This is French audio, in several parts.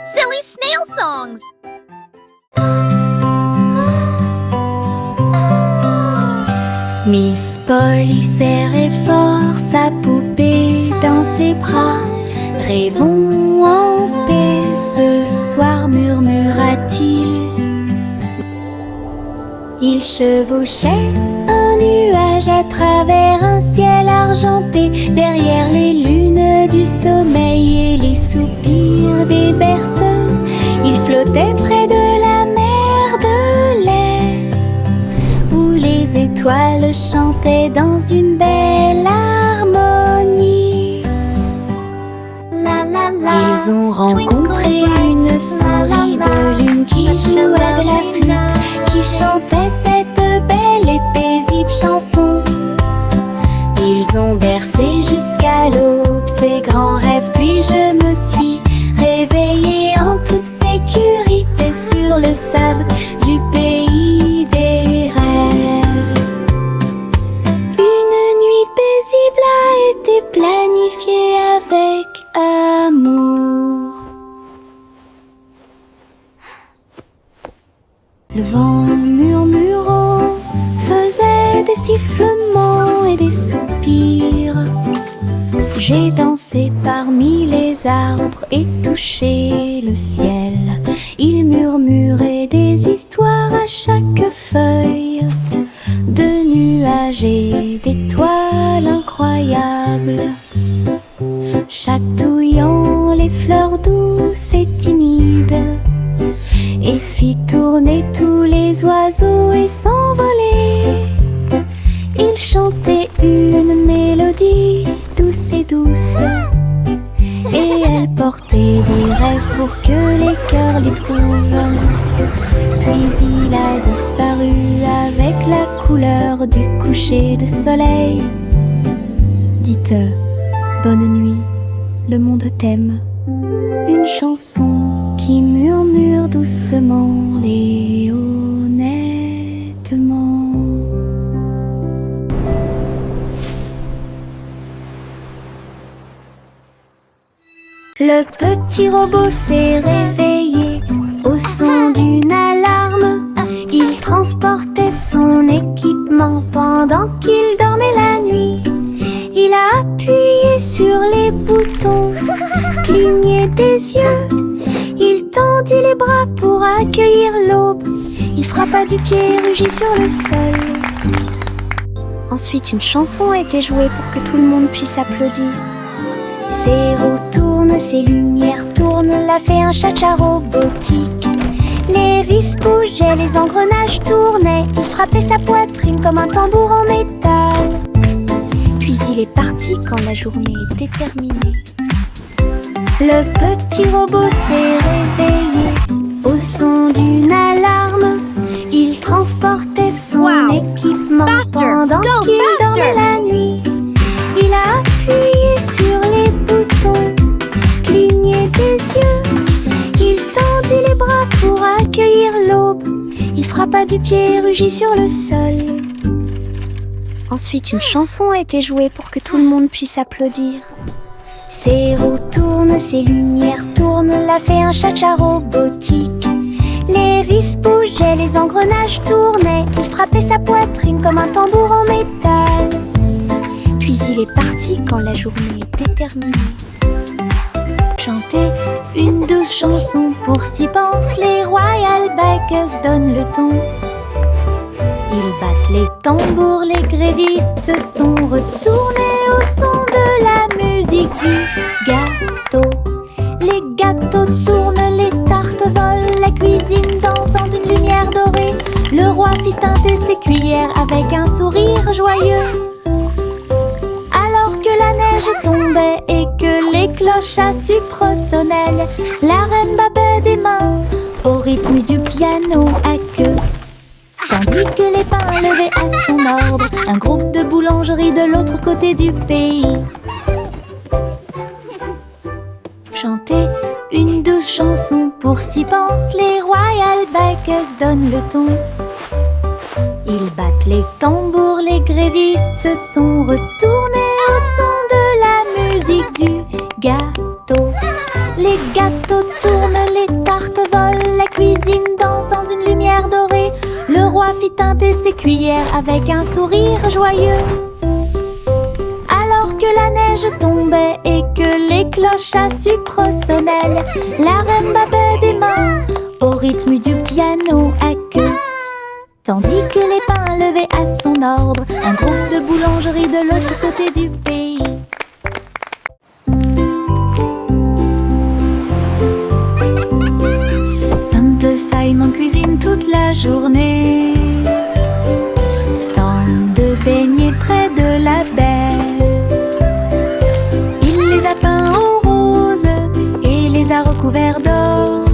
Silly snail songs. Miss Polly serrait fort sa poupée dans ses bras. Rêvons en paix ce soir, murmura-t-il. Il chevauchait un nuage à travers un ciel argenté, derrière les lunes du sommeil et les soupirs des berceuses. Il flottait près de la mer de lait, où les étoiles chantaient dans une belle harmonie. Ils ont rencontré une souris de lune qui jouait de la flûte, qui chantait cette belle et paisible chanson. Ils ont bercé jusqu'à l'aube ces grands rêves, puis je me suis réveillée en toute sécurité sur le sable du pays des rêves. Une nuit paisible a été planifiée avec amour. Le vent murmurant faisait des sifflements et des soupirs. J'ai dansé parmi les arbres et touché le ciel. Il murmurait des histoires à chaque feuille, de nuages et d'étoiles incroyables, chatouillant les fleurs douces et timides, et fit tourner tous les oiseaux et s'envoler. Il chantait une mélodie douce et douce, et elle portait des rêves pour que les cœurs les trouvent. Puis il a disparu avec la couleur du coucher de soleil. Dites bonne nuit, le monde t'aime. Une chanson qui murmure doucement et honnêtement. Le petit robot s'est réveillé au son d'une alarme. Il transportait son équipement pendant qu'il dormait la nuit. Il a appuyé sur les boutons, cligné des yeux. Il tendit les bras pour accueillir l'aube. Il frappa du pied et rugit sur le sol. Ensuite, une chanson a été jouée pour que tout le monde puisse applaudir. Ses roues tournent, ses lumières tournent, l'a fait un cha-cha robotique. Les vis bougeaient, les engrenages tournaient. Il frappait sa poitrine comme un tambour en métal. Puis il est parti quand la journée était terminée. Le petit robot s'est réveillé au son d'une alarme. Il transportait son équipement pendant qu'il dormait la nuit. Il a appuyé sur les boutons, cligné des yeux. Il tendit les bras pour accueillir l'aube. Il frappa du pied et rugit sur le sol. Ensuite, une chanson a été jouée pour que tout le monde puisse applaudir. Ses roues tournent, ses lumières tournent, l'a fait un cha-cha robotique. Les vis bougeaient, les engrenages tournaient. Il frappait sa poitrine comme un tambour en métal. Puis il est parti quand la journée était terminée. Chanter une douce chanson, pour s'y pensent les Royal Bikers donnent le ton. Ils battent les tambours, les grévistes se sont retournés au son de la musique du gâteau. Les gâteaux tournent, les tartes volent, la cuisine danse dans une lumière dorée. Le roi fit teinter ses cuillères avec un sourire joyeux. Alors que la neige tombait et que les cloches à sucre sonnaient, la reine babait des mains au rythme du piano à queue. Tandis que les pains levaient à son ordre un groupe de boulangeries de l'autre côté du pays. Chanter une douce chanson, pour s'y pensent les Royal Bikers donnent le ton. Ils battent les tambours, les grévistes se sont retournés au son de la musique du gâteau. Les gâteaux tournent, fit teinter ses cuillères avec un sourire joyeux. Alors que la neige tombait et que les cloches à sucre sonnaient, la reine battait des mains au rythme du piano à queue. Tandis que les pains levaient à son ordre un groupe de boulangeries de l'autre côté du pays. Simple Simon cuisine toute la journée. Stand de beignets près de la baie. Il les a peints en rose et les a recouverts d'or,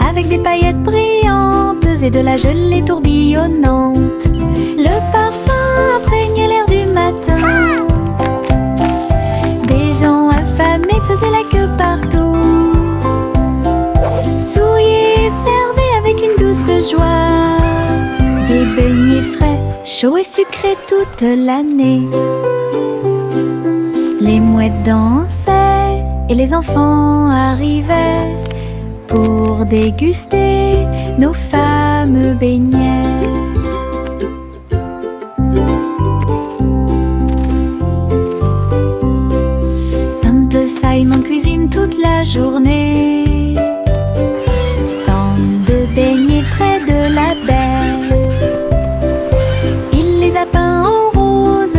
avec des paillettes brillantes et de la gelée tourbillonnante. Le parfum imprégnait l'air du matin. Des gens affamés faisaient la queue partout. Souriaient et servaient avec une douce joie des beignets frais, chauds et sucrés toute l'année. Les mouettes dansaient et les enfants arrivaient pour déguster nos fameux beignets. Simple Simon cuisine toute la journée. Stand de beignets près de la baie. Il les a peints en rose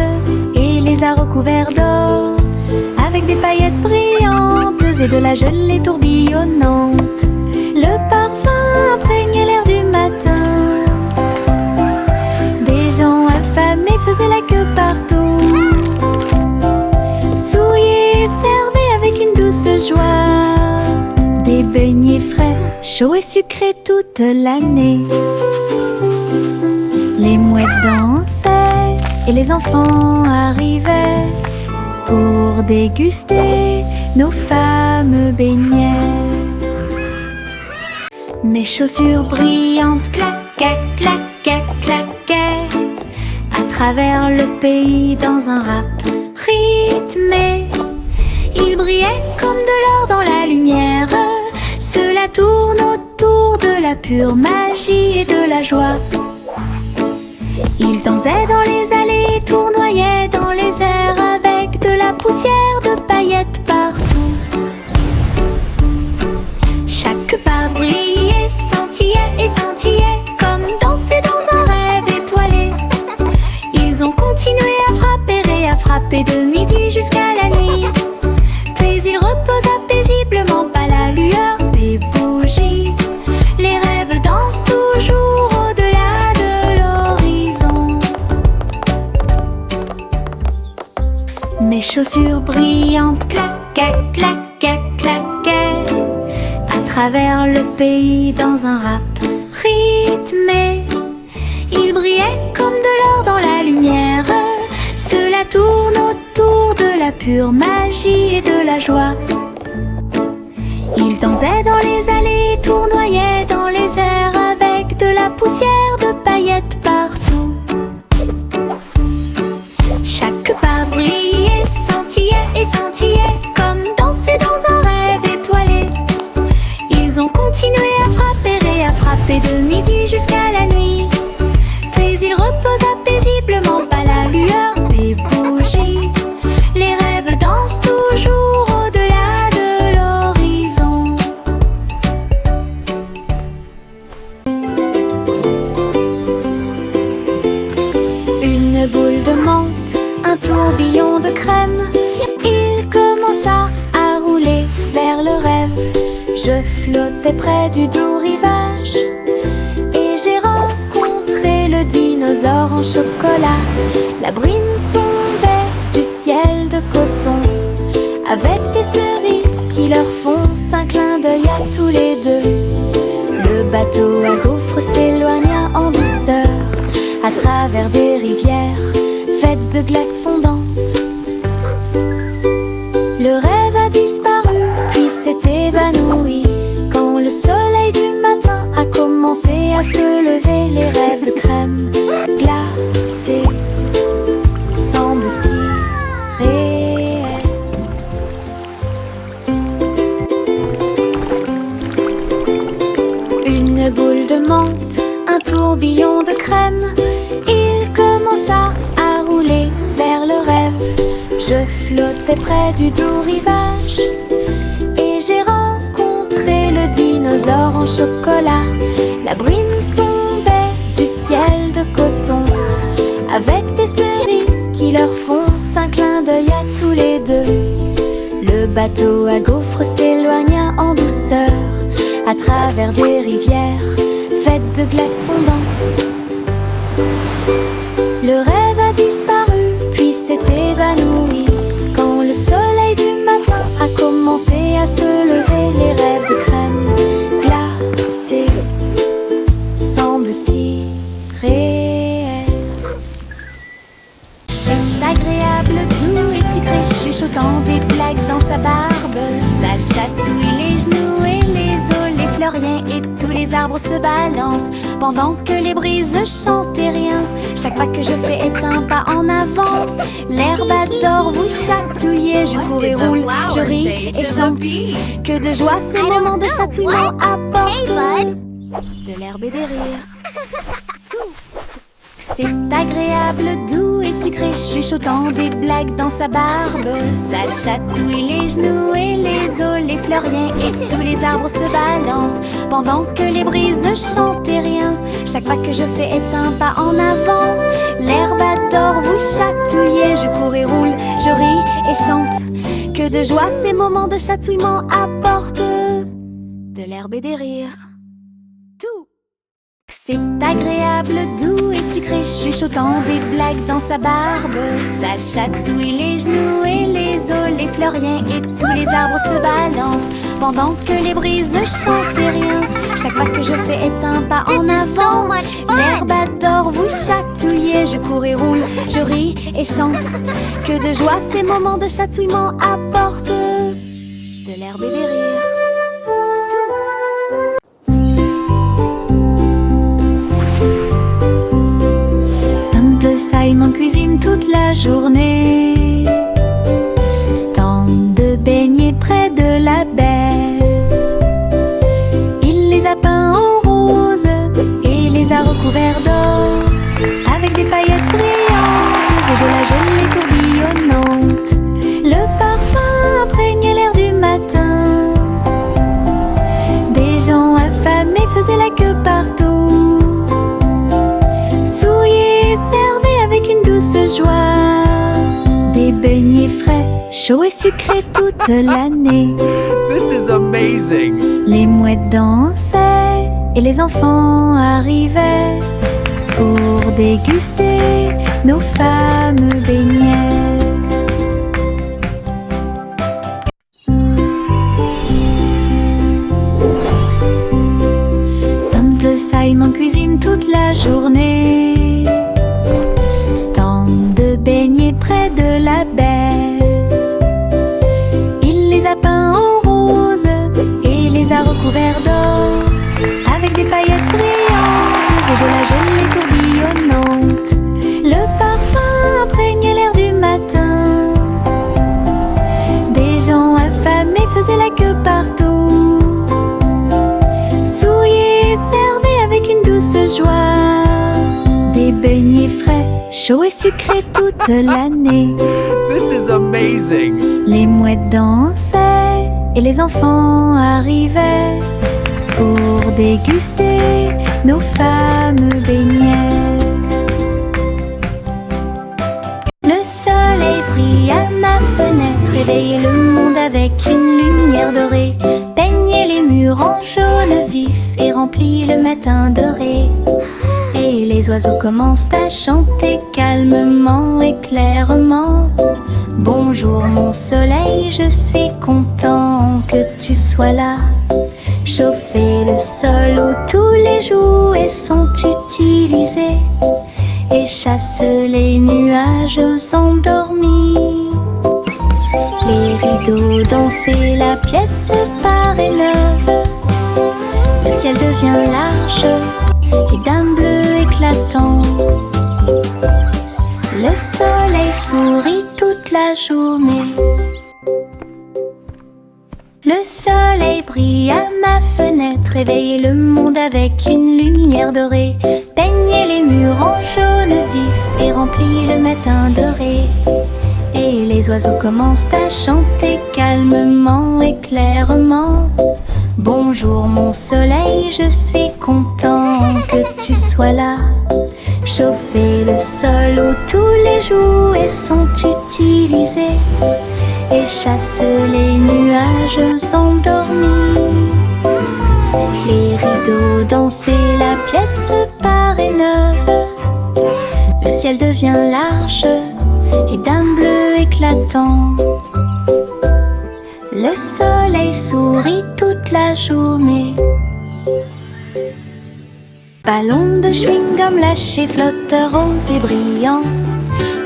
et les a recouverts d'or, avec des paillettes brillantes et de la gelée tourbillonnante. Le parfum imprégnait l'air du matin. Des gens affamés faisaient la queue partout. Souriaient et servaient avec une douce joie des beignets frais, chauds et sucrés toute l'année. Les mouettes dansaient et les enfants arrivaient pour déguster nos fameux beignets. Mes chaussures brillantes claquaient, claquaient, claquaient à travers le pays dans un rap rythmé. Ils brillaient comme de l'or dans la lumière. Cela tourne autour de la pure magie et de la joie. Ils dansaient dans les allées, tournoyaient dans les airs avec de la poussière de paillettes partout. Chaque pas brillait, scintillait et scintillait comme danser dans un rêve étoilé. Ils ont continué à frapper et à frapper de midi jusqu'à la nuit. Puis ils reposa paisiblement à la lueur des bougies. Les rêves dansent toujours au-delà de l'horizon. Mes chaussures brillantes claquaient, claquaient, claquaient à travers le pays dans un rap rythmé. Ils brillaient comme de l'or dans la lumière. Cela tourne autour de la pure magie et de la joie. Ils dansaient dans les allées, tournoyaient dans les airs avec de la poussière de paillettes partout. Chaque pas brillait, scintillait et scintillait comme danser dans un rêve étoilé. Ils ont continué à frapper de midi jusqu'à la nuit. Puis ils reposa paisiblement à la lueur des bougies. Les rêves dansent toujours au-delà de l'horizon. Une boule de menthe, un tourbillon de crème. Il commença à rouler vers le rêve. Je flottais près du doux rivage et j'ai rencontré le dinosaure en chocolat. La brine tombait du ciel de coton avec des cerises qui leur font un clin d'œil à tous les deux. Le bateau à gaufres s'éloigna en douceur à travers des rivières faites de glace fondante. Le rêve a disparu puis s'est évanoui quand le soleil du matin a commencé à se lever. Les rêves de crème glacée semblent si réels. Une boule de menthe, un tourbillon de crème. Il commença à rouler vers le rêve. Je flottais près du doux rivage et j'ai rencontré le dinosaure en chocolat. La bruine tombait du ciel de coton avec des cerises qui leur font un clin d'œil à tous les deux. Le bateau à gaufres s'éloigna en douceur à travers des rivières faites de glace fondante. Le rêve a disparu puis s'est évanoui quand le soleil du matin a commencé à se lever. Les rêves de crème glacée semblent si réels. C'est agréable, doux et sucré, chuchotant des blagues dans sa barbe. Ça chatouille les genoux et les os, les fleuriens et tous les arbres se balancent pendant que les brises chantent et rien. Chaque pas que je fais est un pas en avant. L'herbe adore vous chatouiller. Je cours et roule, je ris et chante. Que de joie ces moments de chatouillement apportent de l'herbe et des rires. C'est agréable, doux et sucré, chuchotant des blagues dans sa barbe. Ça chatouille les genoux et les os, les fleuriens et tous les arbres se balancent pendant que les brises chantent et rien. Chaque pas que je fais est un pas en avant. L'herbe adore vous chatouiller. Je cours et roule, je ris et chante. Que de joie ces moments de chatouillement apportent de l'herbe et des rires. Tout. C'est agréable, doux et sucré, chuchotant des blagues dans sa barbe. Ça chatouille les genoux et les os, les fleuriens et tous les arbres se balancent pendant que les brises chantent et rien. Chaque pas que je fais est un pas en avant. L'herbe adore vous chatouiller. Je cours et roule, je ris et chante. Que de joie ces moments de chatouillement apportent de l'herbe et des rires. Simon cuisine toute la journée. Stand de beignets près de la baie. Il les a peints en rose et les a recouverts d'or, avec des paillettes brillantes et de la gelée tourbillonnante. Le parfum imprégnait l'air du matin. Des gens affamés faisaient la queue partout. Souriaient, servaient avec une douce joie. Des beignets frais, chauds et sucrés toute l'année. This is amazing! Les mouettes dansaient et les enfants arrivaient pour déguster nos fameux beignets. Simple Simon cuisine toute la journée. Stand de beignets près de la baie. Il les a peints en rose et les a recouverts d'or, avec des paillettes brillantes et de la gelée tourbillonnante. Le parfum imprégnait l'air du matin. Des gens affamés faisaient la queue partout. Souriaient, servaient avec une douce joie. Des beignets frais, chauds et sucrés toute l'année. This is amazing! Les mouettes dansaient et les enfants arrivaient pour déguster nos fameux beignets. Le soleil brille à ma fenêtre, réveillait le monde avec une lumière dorée, peignait les murs en jaune vif et remplit le matin doré. Et les oiseaux commencent à chanter calmement et clairement. Bonjour mon soleil, je suis content que tu sois là. Chauffer le sol où tous les jouets sont utilisés et chasse les nuages endormis. Les rideaux dansent et la pièce paraît neuve. Le ciel devient large et d'un bleu éclatant. Le soleil sourit toute la journée. Le soleil brille à ma fenêtre, réveillez le monde avec une lumière dorée. Peignez les murs en jaune vif et remplis le matin doré. Et les oiseaux commencent à chanter calmement et clairement. Bonjour mon soleil, je suis content que tu sois là. Chauffer le sol où tous les jouets sont utilisés et chasse les nuages endormis. Les rideaux dansent et la pièce paraît neuve. Le ciel devient large et d'un bleu éclatant. Le soleil sourit toute la journée. Ballon de chewing-gum lâché, flotteur rose et brillant.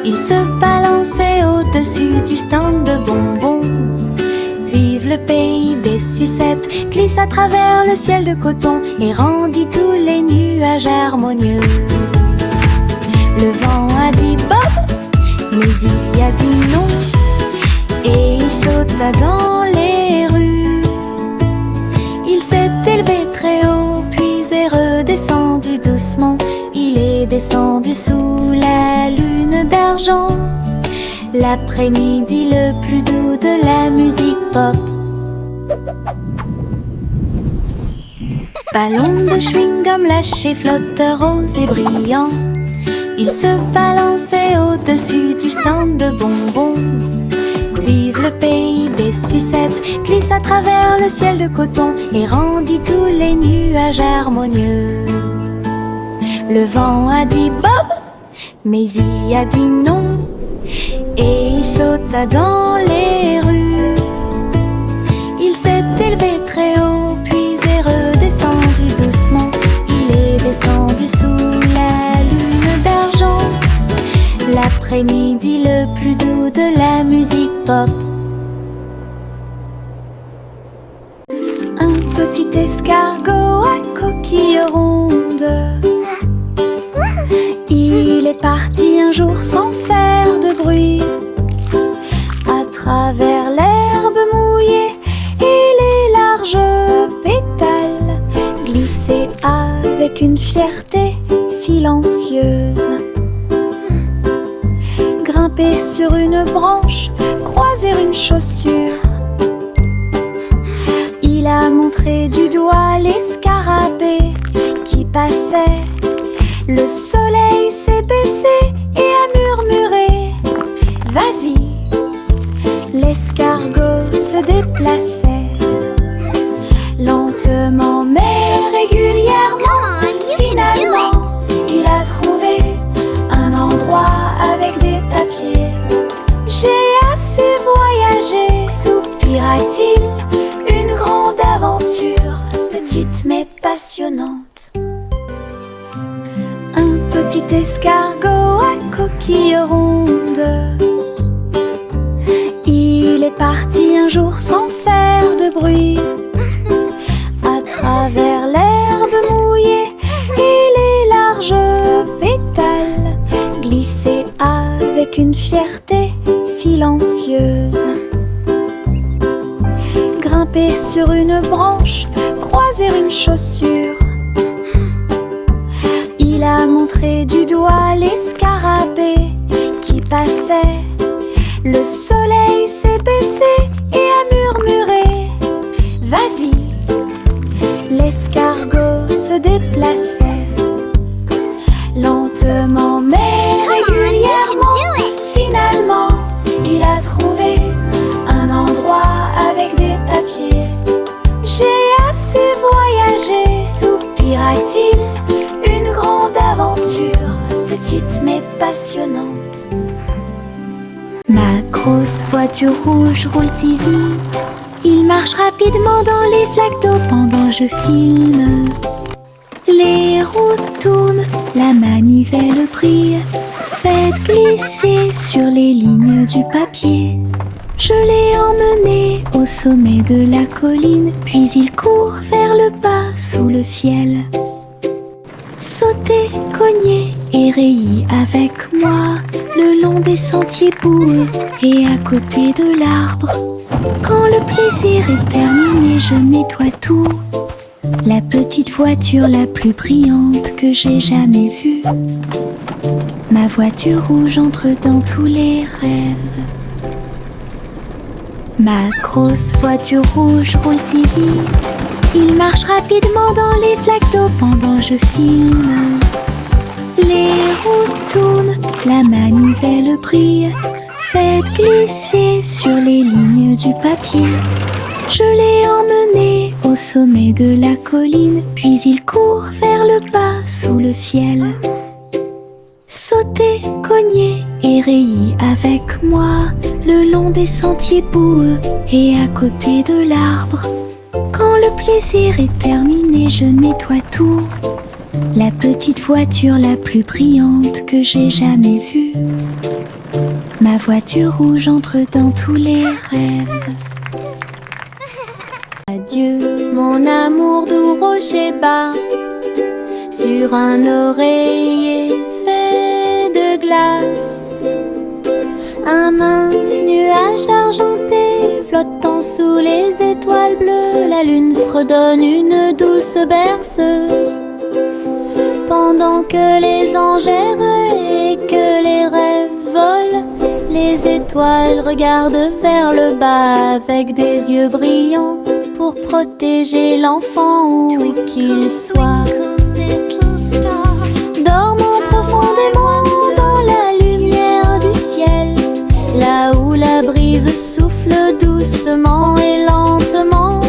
Il se balançait au-dessus du stand de bonbons. Vive le pays des sucettes, glisse à travers le ciel de coton et rendit tous les nuages harmonieux. Le vent a dit Bob, mais il a dit non. Et il sauta dans les rues. Il s'est élevé très haut, puis est redescendu doucement. Il est descendu sous la lune d'argent. L'après-midi le plus doux de la musique pop. Ballon de chewing-gum lâché, flotteur rose et brillant. Il se balançait au-dessus du stand de bonbons. Vive le pays des sucettes, glisse à travers le ciel de coton et rendit tous les nuages harmonieux. Le vent a dit Bob, mais il a dit non. Et il sauta dans les rues. Il s'est élevé très haut, puis est redescendu doucement. Il est descendu sous la lune d'argent. L'après-midi le plus doux de la musique pop. Un petit escargot à coquille ronde. Il est parti un jour sans faire de bruit, à travers l'herbe mouillée et les larges pétales, glisser avec une fierté silencieuse. Grimper sur une branche, croiser une chaussure. Il a montré du doigt les scarabées qui passaient. Le soleil s'est baissé et a murmuré Vas-y. L'escargot se déplaçait lentement mais régulièrement. Finalement, il a trouvé un endroit avec des papiers. J'ai assez voyagé, soupira-t-il. Une grande aventure, petite mais passionnante. Un petit escargot à coquille ronde. Il est parti un jour sans faire de bruit, à travers l'herbe mouillée et les larges pétales, glisser avec une fierté silencieuse. Grimper sur une branche, croiser une chaussure. Il a montré du doigt les scarabées qui passaient. Le soleil s'est baissé et a murmuré Vas-y. L'escargot se déplaçait lentement mais régulièrement. Finalement, il a trouvé un endroit avec des papiers. J'ai assez voyagé, soupira-t-il. Une grande aventure, petite mais passionnante. Ma grosse voiture rouge roule si vite. Il marche rapidement dans les flaques d'eau pendant je filme. Les roues tournent, la manivelle brille. Faites glisser sur les lignes du papier. Je l'ai emmené au sommet de la colline, puis il court vers le bas sous le ciel. Sauter, cogner, et rayis avec moi le long des sentiers boueux et à côté de l'arbre. Quand le plaisir est terminé, je nettoie tout. La petite voiture la plus brillante que j'ai jamais vue. Ma voiture rouge entre dans tous les rêves. Ma grosse voiture rouge roule si vite. Il marche rapidement dans les flaques d'eau pendant que je filme. Les roues tournent, la manivelle brille. Faites glisser sur les lignes du papier. Je l'ai emmené au sommet de la colline, puis il court vers le bas sous le ciel. Sautez, cognez et rayez avec moi le long des sentiers boueux et à côté de l'arbre. Quand le plaisir est terminé, je nettoie tout. La petite voiture la plus brillante que j'ai jamais vue. Ma voiture rouge entre dans tous les rêves. Adieu, mon amour doux rocher bas, sur un oreiller fait de glace. Un mince nuage argenté flottant sous les étoiles bleues. La lune fredonne une douce berceuse, pendant que les anges errent et que les rêves volent. Les étoiles regardent vers le bas avec des yeux brillants pour protéger l'enfant où qu'il soit. Dormant profondément dans la lumière du ciel, là où la brise souffle doucement et lentement.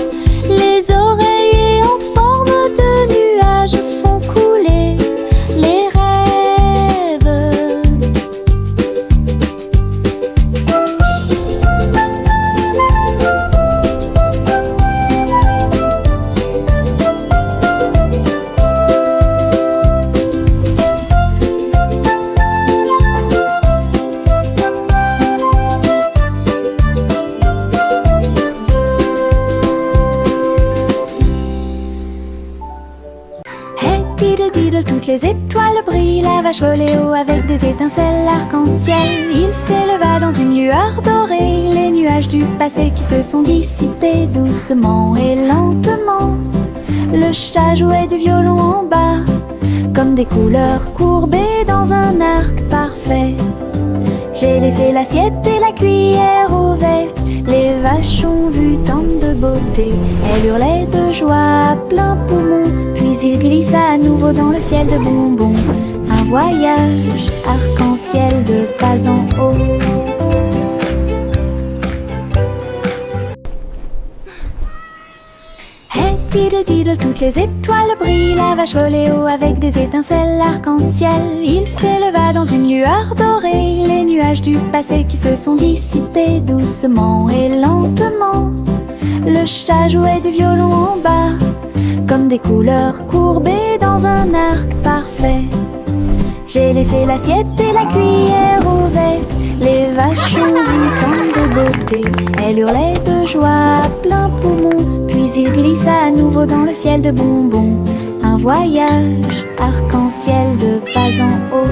Les oreillers en forme de nuages font couler les rêves. Toutes les étoiles brillent, la vache volait haut avec des étincelles arc-en-ciel. Il s'éleva dans une lueur dorée, les nuages du passé qui se sont dissipés doucement et lentement. Le chat jouait du violon en bas, comme des couleurs courbées dans un arc parfait. J'ai laissé l'assiette et la cuillère ouvertes. Les vaches ont vu tant de beauté. Elles hurlaient de joie à plein poumon. Puis il glissa à nouveau dans le ciel de bonbons. Un voyage arc-en-ciel de pas en haut. Hey diddle diddle, toutes les étoiles brillent. La vache volait haut avec des étincelles arc-en-ciel. Il s'éleva dans une lueur dorée, les nuages du passé qui se sont dissipés doucement et lentement. Le chat jouait du violon en bas, comme des couleurs courbées dans un arc parfait. J'ai laissé l'assiette et la cuillère ouvertes. Les vaches ont vu tant de beauté. Elles hurlaient de joie à plein poumon. Puis il glissa à nouveau dans le ciel de bonbons. Un voyage arc-en-ciel de pas en haut.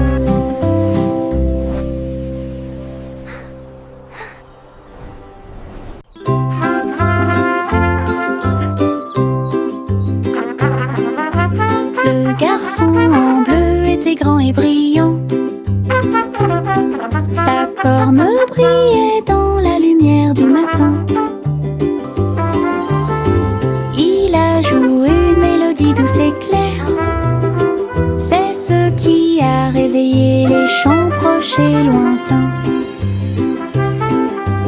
Le garçon en bleu était grand et brillant. Sa corne brillait dans la lumière du matin. Il a joué une mélodie douce et claire. C'est ce qui a réveillé les chants proches et lointains.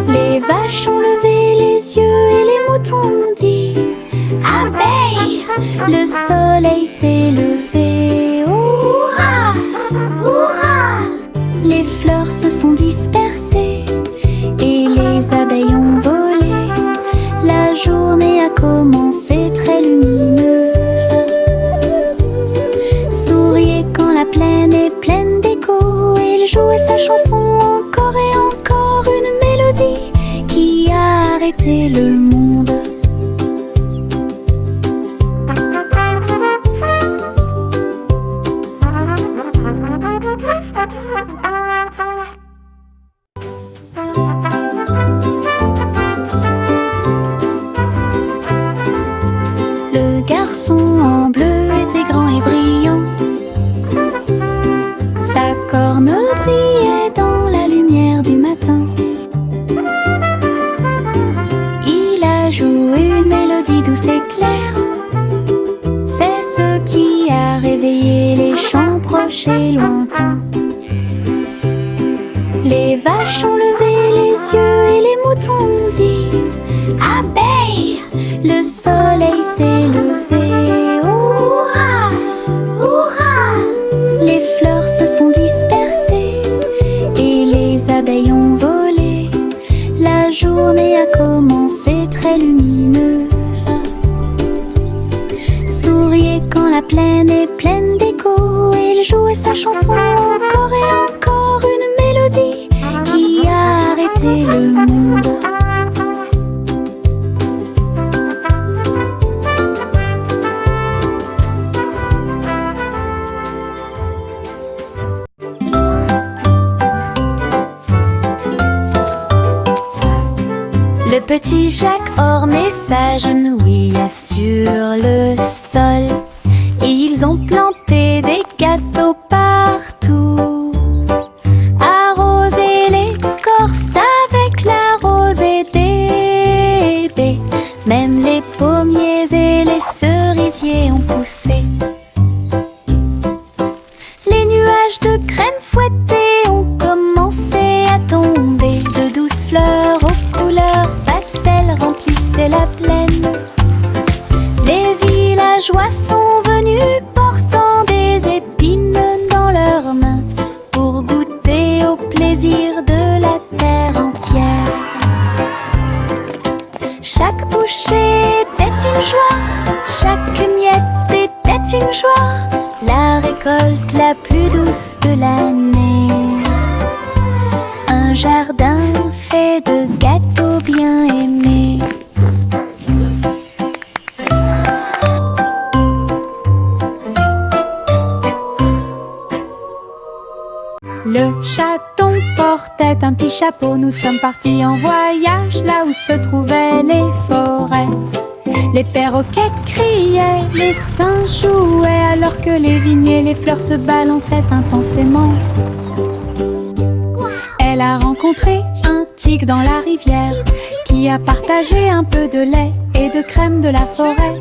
Les vaches ont levé les yeux et les moutons ont dit abeille, le soleil s'est levé. Hurrah, hurrah! Les fleurs se sont dispersées et les abeilles ont volé. La journée a commencé très lumineuse. Souriez quand la plaine est pleine d'écho. Il jouait sa chanson encore et encore, une mélodie qui a arrêté le monde. ourson en bleu était grand et brillant. Sa corne brillait dans la lumière du matin. Il a joué une mélodie douce et claire. C'est ce qui a réveillé les chants proches et lointains. Les vaches ont levé les yeux et les moutons ont dit abeille. Le soleil s'est levé, hurrah, hurrah. Les fleurs se sont dispersées et les abeilles ont volé. La journée a commencé très lumineuse. Souriez quand la plaine est pleine d'écho. Il jouait sa chanson encore et encore, une mélodie qui a arrêté le monde. Le petit Jacques orné s'agenouilla sur le sol et ils ont planté des gâteaux partout. Arrosé l'écorce avec la rosée des baies. Même les pommiers et les cerisiers ont poussé. Les nuages de crème fouettée ont commencé à tomber. De douces fleurs aux couleurs pastel remplissaient la plaine. Les villageois sont venus portant des épines dans leurs mains pour goûter au plaisir de la terre entière. Chaque bouchée était une joie, chaque miette était une joie, la récolte la plus douce de l'année. Un jardin fait de gâteaux bien aimés. Le chaton portait un petit chapeau. Nous sommes partis en voyage là où se trouvaient les forêts. Les perroquets criaient, les singes jouaient, alors que les vignes et les fleurs se balançaient intensément. Elle a rencontré un tigre dans la rivière qui a partagé un peu de lait et de crème de la forêt.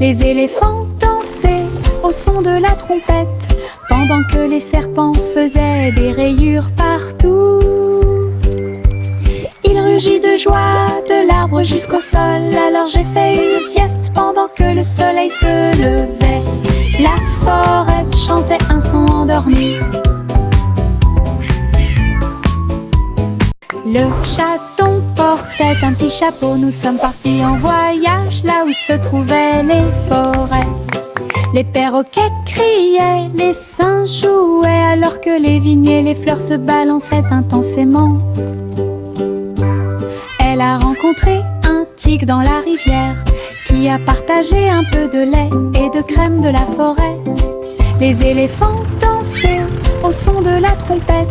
Les éléphants dansaient au son de la trompette pendant que les serpents faisaient des rayures partout. Il rugit de joie de l'arbre jusqu'au sol. Alors j'ai fait une sieste pendant que le soleil se levait. La forêt chantait un son endormi. Le chaton portait un petit chapeau. Nous sommes partis en voyage là où se trouvaient les forêts. Les perroquets criaient, les singes jouaient, alors que les vignes et les fleurs se balançaient intensément. Elle a rencontré un tigre dans la rivière qui a partagé un peu de lait et de crème de la forêt. Les éléphants dansaient au son de la trompette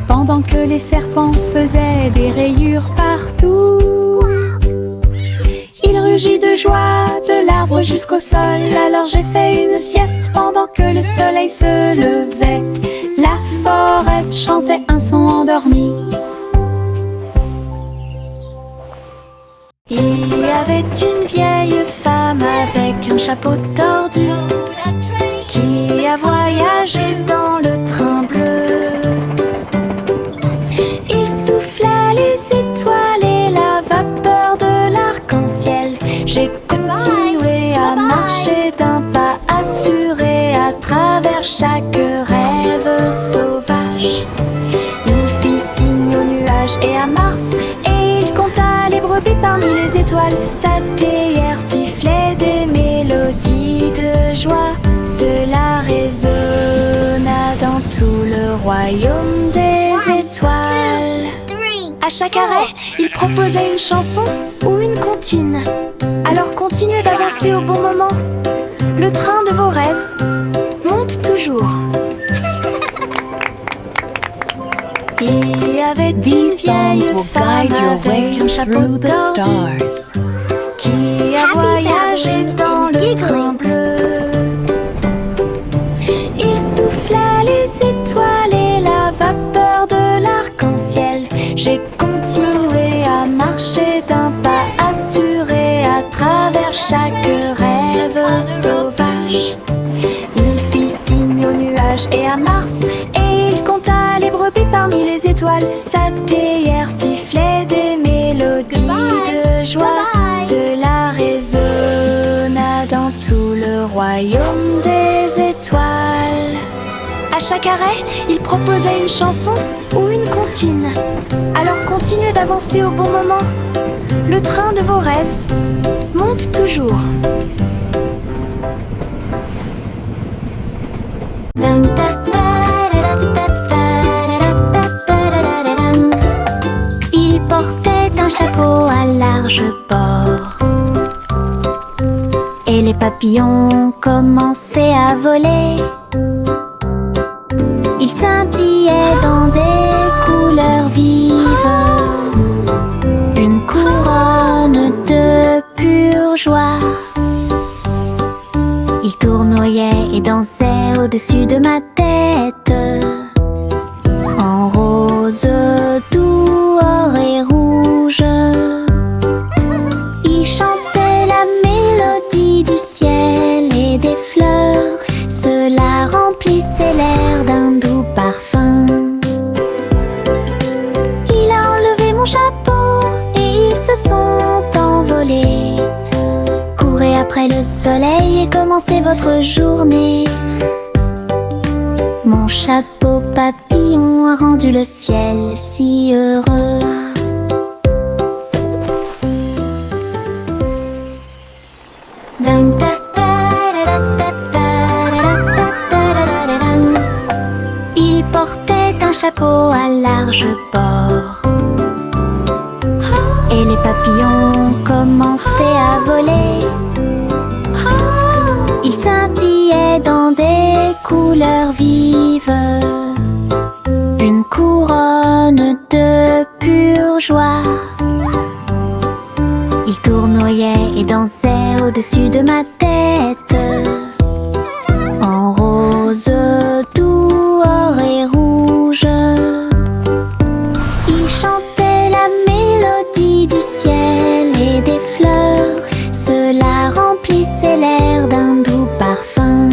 pendant que les serpents faisaient des rayures partout. Il rugit de joie de l'arbre jusqu'au sol. Alors j'ai fait une sieste pendant que le soleil se levait. La forêt chantait un son endormi. Il y avait une vieille femme avec un chapeau tordu qui a voyagé dans le train bleu. Il soufflait les étoiles et la vapeur de l'arc-en-ciel. J'ai continué à marcher d'un pas assuré à travers chaque rêve sauvage. Il fit signe aux nuages et à Mars, et il compta les brebis parmi les étoiles. Sa théière sifflait des mélodies de joie. Cela résonna dans tout le royaume des étoiles. À chaque arrêt, il proposait une chanson ou une comptine. Alors continuez d'avancer au bon moment. Le train de vos rêves monte toujours. Il y avait une vieille femme avec un chapeau tordu qui a voyagé dans le train à chaque rêve sauvage. Il fit signe aux nuages et à Mars, et il compta les brebis parmi les étoiles. Sa théière sifflait des mélodies de joie. Cela résonna dans tout le royaume des étoiles. À chaque arrêt, il proposait une chanson ou une comptine. Alors continuez d'avancer au bon moment. Le train de vos rêves monte toujours. Il portait un chapeau à large bord, et les papillons commençaient à voler. Il scintillait dans des couleurs vives, une couronne de pure joie. Il tournoyait et dansait au-dessus de ma tête, en rose, doux, or et rouge. Il chantait la mélodie du ciel et des fleurs. Cela remplissait l'air d'un doux parfum. Il a enlevé mon chapeau et ils se sont envolés. Courez après le soleil et commencez votre journée. Mon chapeau papillon a rendu le ciel si heureux. Il portait un chapeau à large bord, et les papillons commençaient à voler. Il scintillait dans des couleurs vives, une couronne de pure joie. Il tournoyait et dansait au-dessus de ma tête, en rose, doux, or et rouge. Il chantait la mélodie du ciel et des fleurs. Cela remplissait l'air d'un doux parfum.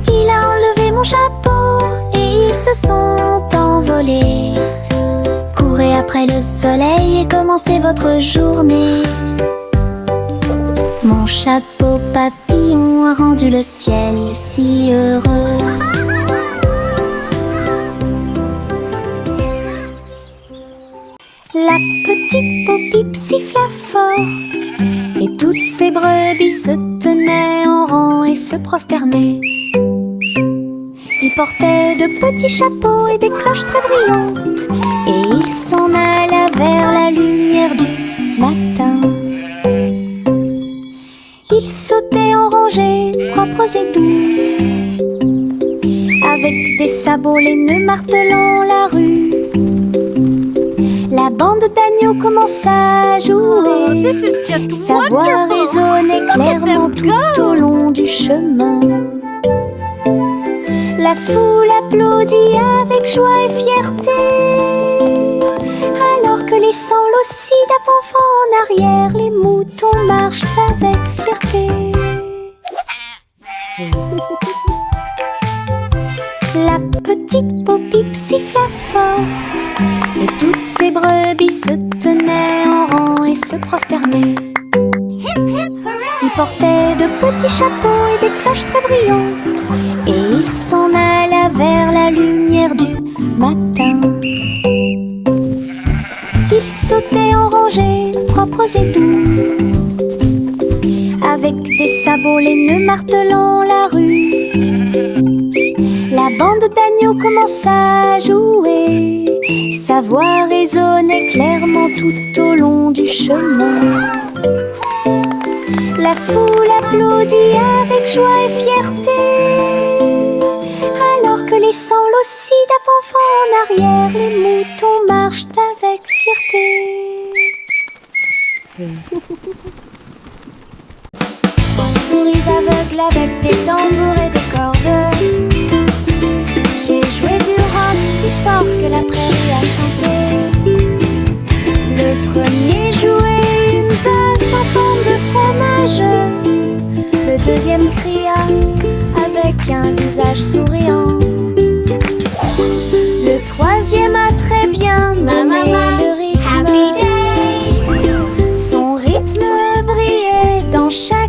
Il a enlevé mon chapeau et ils se sont envolés. Courez après le soleil et commencez votre journée. Mon chapeau papillon a rendu le ciel si heureux. La petite Bo-Bip siffla fort, et toutes ces brebis se tenaient en rang et se prosternaient. Ils portaient de petits chapeaux et des cloches très brillantes, et ils s'en alla vers la lumière du matin. Ils sautaient en rangées, propres et doux, avec des sabots laineux martelant la rue. La bande d'agneaux commença à jouer. Sa voix résonnait clairement tout au long du chemin. La foule applaudit avec joie et fierté, alors que les sanglots aussi d'avant en arrière, les moutons marchent avec fierté. La petite Bo-Bip siffla fort, et toutes ces brebis se tenaient en rang et se prosternaient. Ils portaient de petits chapeaux et des cloches très brillantes, et ils s'en alla vers la lumière du matin. Ils sautaient en rangées, propres et doux, avec des sabots laineux martelant la rue. La bande d'agneaux commença à jouer. Sa voix résonnait clairement tout au long du chemin. La foule applaudit avec joie et fierté, alors que les sanglots aussi d'avant en arrière, les moutons marchent avec fierté. Souris aveugles avec des tambours et des cordes. J'ai joué du rock si fort que la prairie a chanté. Le premier jouait une basse en deuxième cria avec un visage souriant. Le troisième a très bien donné le rythme. Son rythme brillait dans chaque